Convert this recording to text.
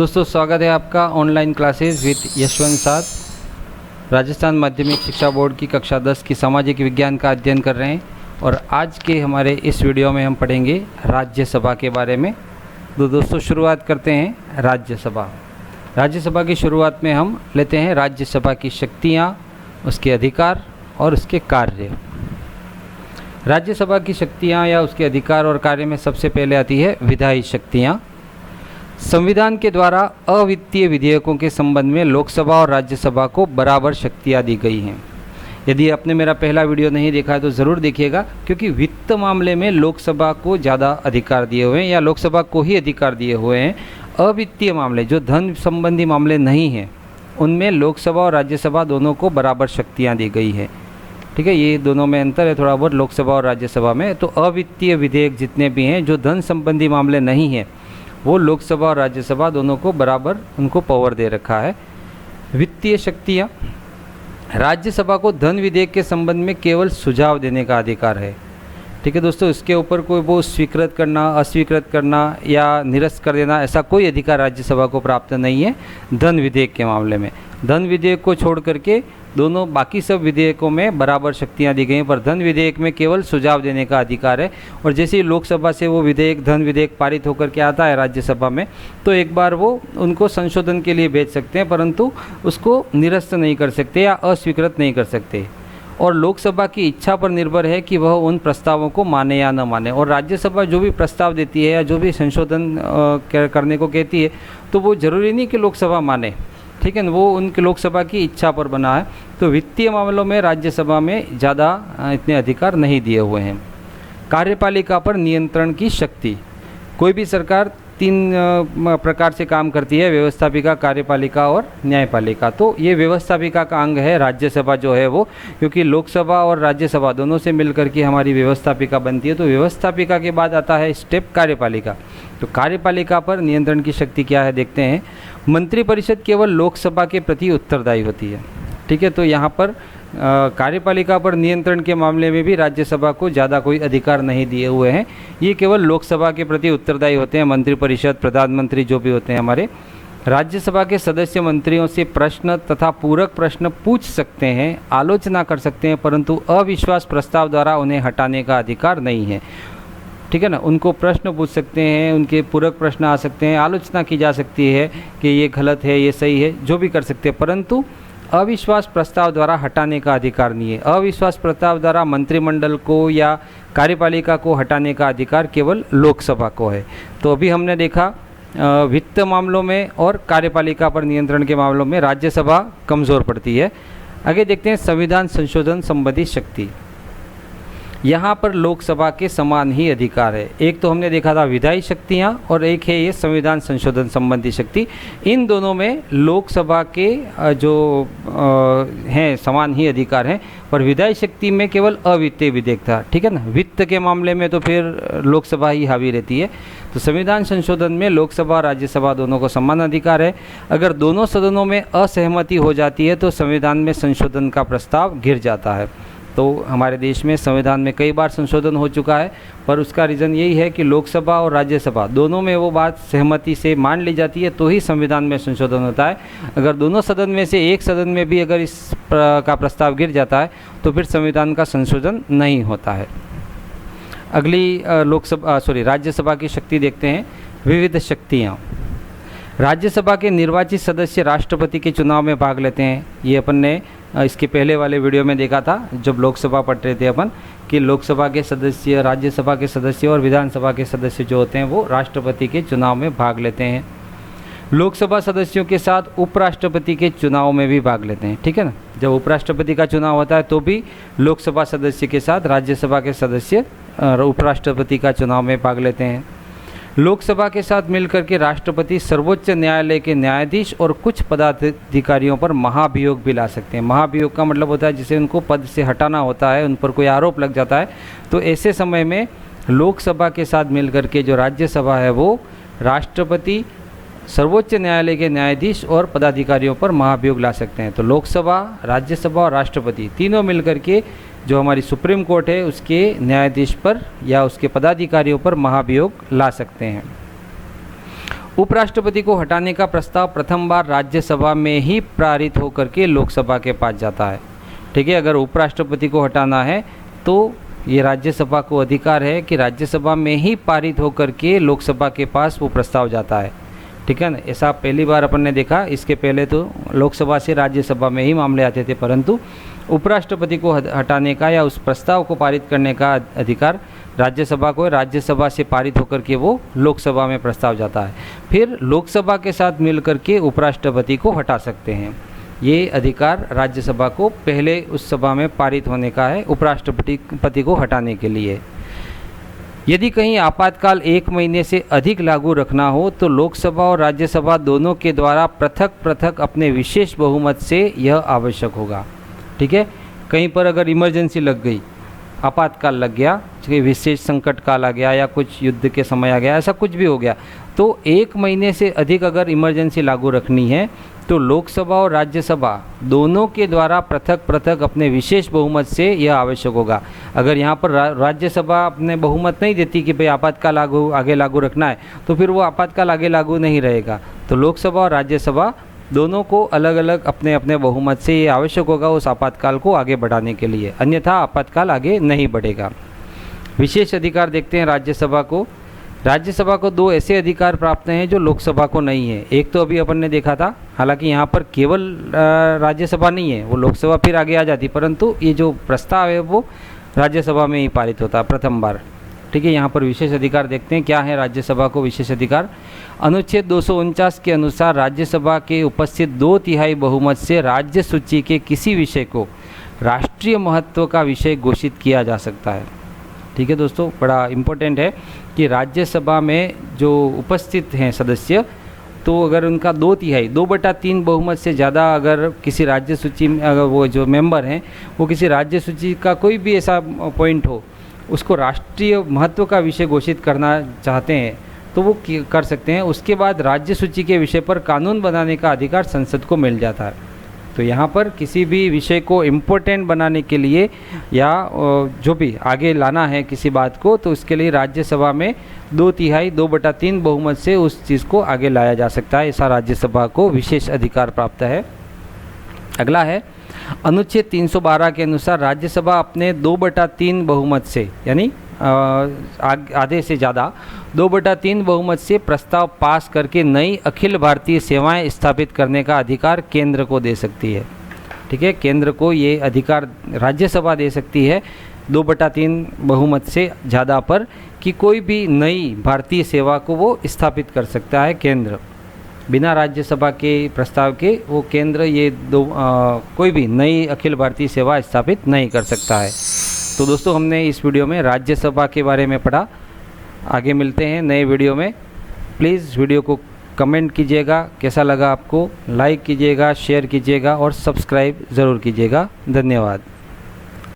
दोस्तों स्वागत है आपका ऑनलाइन क्लासेस विद यशवंत साथ। राजस्थान माध्यमिक शिक्षा बोर्ड की कक्षा 10 की सामाजिक विज्ञान का अध्ययन कर रहे हैं और आज के हमारे इस वीडियो में हम पढ़ेंगे राज्यसभा के बारे में। तो दोस्तों शुरुआत करते हैं राज्यसभा। राज्यसभा की शुरुआत में हम लेते हैं राज्यसभा की शक्तियाँ, उसके अधिकार और उसके कार्य। राज्यसभा की शक्तियाँ या उसके अधिकार और कार्य में सबसे पहले आती है विधायी शक्तियाँ। संविधान के द्वारा अवित्तीय विधेयकों के संबंध में लोकसभा और राज्यसभा को बराबर शक्तियाँ दी गई हैं। यदि आपने मेरा पहला वीडियो नहीं देखा है तो ज़रूर देखिएगा, क्योंकि वित्त मामले में लोकसभा को ज़्यादा अधिकार दिए हुए हैं या लोकसभा को ही अधिकार दिए हुए हैं। अवित्तीय मामले जो धन संबंधी मामले नहीं हैं उनमें लोकसभा और राज्यसभा दोनों को बराबर शक्तियाँ दी गई है। ठीक है, ये दोनों में अंतर है थोड़ा बहुत लोकसभा और राज्यसभा में। तो अवित्तीय विधेयक जितने भी हैं जो धन संबंधी मामले नहीं हैं वो लोकसभा और राज्यसभा दोनों को बराबर उनको पावर दे रखा है। वित्तीय शक्तियाँ, राज्यसभा को धन विधेयक के संबंध में केवल सुझाव देने का अधिकार है। ठीक है दोस्तों, इसके ऊपर कोई वो स्वीकृत करना, अस्वीकृत करना या निरस्त कर देना ऐसा कोई अधिकार राज्यसभा को प्राप्त नहीं है धन विधेयक के मामले में। धन विधेयक को छोड़ करके दोनों बाकी सब विधेयकों में बराबर शक्तियां दी गई हैं, पर धन विधेयक में केवल सुझाव देने का अधिकार है। और जैसे ही लोकसभा से वो विधेयक धन विधेयक पारित होकर के आता है राज्यसभा में, तो एक बार वो उनको संशोधन के लिए भेज सकते हैं, परंतु उसको निरस्त नहीं कर सकते या अस्वीकृत नहीं कर सकते। और लोकसभा की इच्छा पर निर्भर है कि वह उन प्रस्तावों को माने या न माने। और राज्यसभा जो भी प्रस्ताव देती है या जो भी संशोधन करने को कहती है तो वो ज़रूरी नहीं कि लोकसभा माने। ठीक है ना, वो उनके लोकसभा की इच्छा पर बना है। तो वित्तीय मामलों में राज्यसभा में ज़्यादा इतने अधिकार नहीं दिए हुए हैं। कार्यपालिका पर नियंत्रण की शक्ति, कोई भी सरकार तीन प्रकार से काम करती है, व्यवस्थापिका, कार्यपालिका और न्यायपालिका। तो ये व्यवस्थापिका का अंग है राज्यसभा जो है वो, क्योंकि लोकसभा और राज्यसभा दोनों से मिलकर के हमारी व्यवस्थापिका बनती है। तो व्यवस्थापिका के बाद आता है स्टेप कार्यपालिका। तो कार्यपालिका पर नियंत्रण की शक्ति क्या है देखते हैं। मंत्रिपरिषद केवल लोकसभा के प्रति उत्तरदायी होती है। ठीक है, तो यहाँ पर कार्यपालिका पर नियंत्रण के मामले में भी राज्यसभा को ज़्यादा कोई अधिकार नहीं दिए हुए हैं। ये केवल लोकसभा के प्रति उत्तरदायी होते हैं। मंत्रिपरिषद, प्रधानमंत्री जो भी होते हैं हमारे। राज्यसभा के सदस्य मंत्रियों से प्रश्न तथा पूरक प्रश्न पूछ सकते हैं, आलोचना कर सकते हैं, परंतु अविश्वास प्रस्ताव द्वारा उन्हें हटाने का अधिकार नहीं है। ठीक है ना, उनको प्रश्न पूछ सकते हैं, उनके पूरक प्रश्न आ सकते हैं, आलोचना की जा सकती है कि ये गलत है, ये सही है, जो भी कर सकते हैं, परंतु अविश्वास प्रस्ताव द्वारा हटाने का अधिकार नहीं है। अविश्वास प्रस्ताव द्वारा मंत्रिमंडल को या कार्यपालिका को हटाने का अधिकार केवल लोकसभा को है। तो अभी हमने देखा वित्त मामलों में और कार्यपालिका पर नियंत्रण के मामलों में राज्यसभा कमज़ोर पड़ती है। आगे देखते हैं संविधान संशोधन संबंधी शक्ति। यहाँ पर लोकसभा के समान ही अधिकार है। एक तो हमने देखा था विधायी शक्तियाँ और एक है ये संविधान संशोधन संबंधी शक्ति। इन दोनों में लोकसभा के जो हैं समान ही अधिकार हैं, पर विधायी शक्ति में केवल अवित्तीय विधेयक था। ठीक है ना, वित्त के मामले में तो फिर लोकसभा ही हावी रहती है। तो संविधान संशोधन में लोकसभा और राज्यसभा दोनों को समान अधिकार है। अगर दोनों सदनों में असहमति हो जाती है तो संविधान में संशोधन का प्रस्ताव गिर जाता है। तो हमारे देश में संविधान में कई बार संशोधन हो चुका है, पर उसका रीज़न यही है कि लोकसभा और राज्यसभा दोनों में वो बात सहमति से मान ली जाती है तो ही संविधान में संशोधन होता है। अगर दोनों सदन में से एक सदन में भी अगर इस का प्रस्ताव गिर जाता है तो फिर संविधान का संशोधन नहीं होता है। अगली राज्यसभा की शक्ति देखते हैं, विविध शक्तियाँ। राज्यसभा के निर्वाचित सदस्य राष्ट्रपति के चुनाव में भाग लेते हैं। ये अपन ने इसके पहले वाले वीडियो में देखा था जब लोकसभा पढ़ रहे थे अपन, कि लोकसभा के सदस्य, राज्यसभा के सदस्य और विधानसभा के सदस्य जो होते हैं वो राष्ट्रपति के चुनाव में भाग लेते हैं। लोकसभा सदस्यों के साथ उपराष्ट्रपति के चुनाव में भी भाग लेते हैं। ठीक है ना, जब उपराष्ट्रपति का चुनाव होता है तो भी लोकसभा सदस्य के साथ राज्यसभा के सदस्य उपराष्ट्रपति का चुनाव में भाग लेते हैं। लोकसभा के साथ मिलकर के राष्ट्रपति सर्वोच्च न्यायालय के न्यायाधीश और कुछ पदाधिकारियों पर महाभियोग भी ला सकते हैं। महाभियोग का मतलब होता है जिसे उनको पद से हटाना होता है, उन पर कोई आरोप लग जाता है, तो ऐसे समय में लोकसभा के साथ मिलकर के जो राज्यसभा है वो राष्ट्रपति, सर्वोच्च न्यायालय के न्यायाधीश और पदाधिकारियों पर महाभियोग ला सकते हैं। तो लोकसभा, राज्यसभा और राष्ट्रपति तीनों मिलकर के जो हमारी सुप्रीम कोर्ट है उसके न्यायाधीश पर या उसके पदाधिकारियों पर महाभियोग ला सकते हैं। उपराष्ट्रपति को हटाने का प्रस्ताव प्रथम बार राज्यसभा में ही पारित होकर के लोकसभा के पास जाता है। ठीक है, अगर उपराष्ट्रपति को हटाना है तो ये राज्यसभा को अधिकार है कि राज्यसभा में ही पारित होकर के लोकसभा के पास वो प्रस्ताव जाता है। ठीक है ना, ऐसा पहली बार अपन ने देखा। इसके पहले तो लोकसभा से राज्यसभा में ही मामले आते थे, परंतु उपराष्ट्रपति को हटाने का या उस प्रस्ताव को पारित करने का अधिकार राज्यसभा को, राज्यसभा से पारित होकर के वो लोकसभा में प्रस्ताव जाता है। फिर लोकसभा के साथ मिलकर के उपराष्ट्रपति को हटा सकते हैं। ये अधिकार राज्यसभा को पहले उस सभा में पारित होने का है उपराष्ट्रपति को हटाने के लिए। यदि कहीं आपातकाल 1 महीने से अधिक लागू रखना हो तो लोकसभा और राज्यसभा दोनों के द्वारा पृथक पृथक अपने विशेष बहुमत से यह आवश्यक होगा। ठीक है, कहीं पर अगर इमरजेंसी लग गई, आपातकाल लग गया, विशेष संकट काल आ गया या कुछ युद्ध के समय आ गया, ऐसा कुछ भी हो गया, तो 1 महीने से अधिक अगर इमरजेंसी लागू रखनी है तो लोकसभा और राज्यसभा दोनों के द्वारा पृथक पृथक अपने विशेष बहुमत से यह आवश्यक होगा। अगर यहाँ पर राज्यसभा अपने बहुमत नहीं देती कि भाई आपातकाल आगे लागू रखना है, तो फिर वो आपातकाल आगे लागू नहीं रहेगा। तो लोकसभा और राज्यसभा दोनों को अलग अलग अपने अपने बहुमत से ये आवश्यक होगा उस आपातकाल को आगे बढ़ाने के लिए, अन्यथा आपातकाल आगे नहीं बढ़ेगा। विशेष अधिकार देखते हैं राज्यसभा को। राज्यसभा को 2 ऐसे अधिकार प्राप्त हैं जो लोकसभा को नहीं है। एक तो अभी अपन ने देखा था, हालांकि यहाँ पर केवल राज्यसभा नहीं है, वो लोकसभा फिर आगे आ जाती, परंतु ये जो प्रस्ताव है वो राज्यसभा में ही पारित होता प्रथम बार। ठीक है, यहाँ पर विशेष अधिकार देखते हैं क्या है राज्यसभा को विशेष अधिकार। अनुच्छेद 249 के अनुसार राज्यसभा के उपस्थित 2/3 बहुमत से राज्य सूची के किसी विषय को राष्ट्रीय महत्व का विषय घोषित किया जा सकता है। ठीक है दोस्तों, बड़ा इम्पोर्टेंट है कि राज्यसभा में जो उपस्थित हैं सदस्य, तो अगर उनका 2/3 बहुमत से ज़्यादा अगर किसी राज्य सूची में, अगर वो जो मेंबर हैं वो किसी राज्य सूची का कोई भी ऐसा पॉइंट हो, उसको राष्ट्रीय महत्व का विषय घोषित करना चाहते हैं तो वो कर सकते हैं। उसके बाद राज्य सूची के विषय पर कानून बनाने का अधिकार संसद को मिल जाता है। तो यहाँ पर किसी भी विषय को इम्पोर्टेंट बनाने के लिए या जो भी आगे लाना है किसी बात को, तो उसके लिए राज्यसभा में 2/3 बहुमत से उस चीज़ को आगे लाया जा सकता है। ऐसा राज्यसभा को विशेष अधिकार प्राप्त है। अगला है अनुच्छेद 312 के अनुसार राज्यसभा अपने 2/3 बहुमत से, यानी आधे से ज़्यादा 2/3 बहुमत से प्रस्ताव पास करके नई अखिल भारतीय सेवाएं स्थापित करने का अधिकार केंद्र को दे सकती है। ठीक है, केंद्र को ये अधिकार राज्यसभा दे सकती है 2/3 बहुमत से ज़्यादा पर, कि कोई भी नई भारतीय सेवा को वो स्थापित कर सकता है केंद्र। बिना राज्यसभा के प्रस्ताव के वो केंद्र ये कोई भी नई अखिल भारतीय सेवा स्थापित नहीं कर सकता है। तो दोस्तों, हमने इस वीडियो में राज्यसभा के बारे में पढ़ा। आगे मिलते हैं नए वीडियो में। प्लीज़ वीडियो को कमेंट कीजिएगा, कैसा लगा आपको, लाइक कीजिएगा, शेयर कीजिएगा और सब्सक्राइब ज़रूर कीजिएगा। धन्यवाद।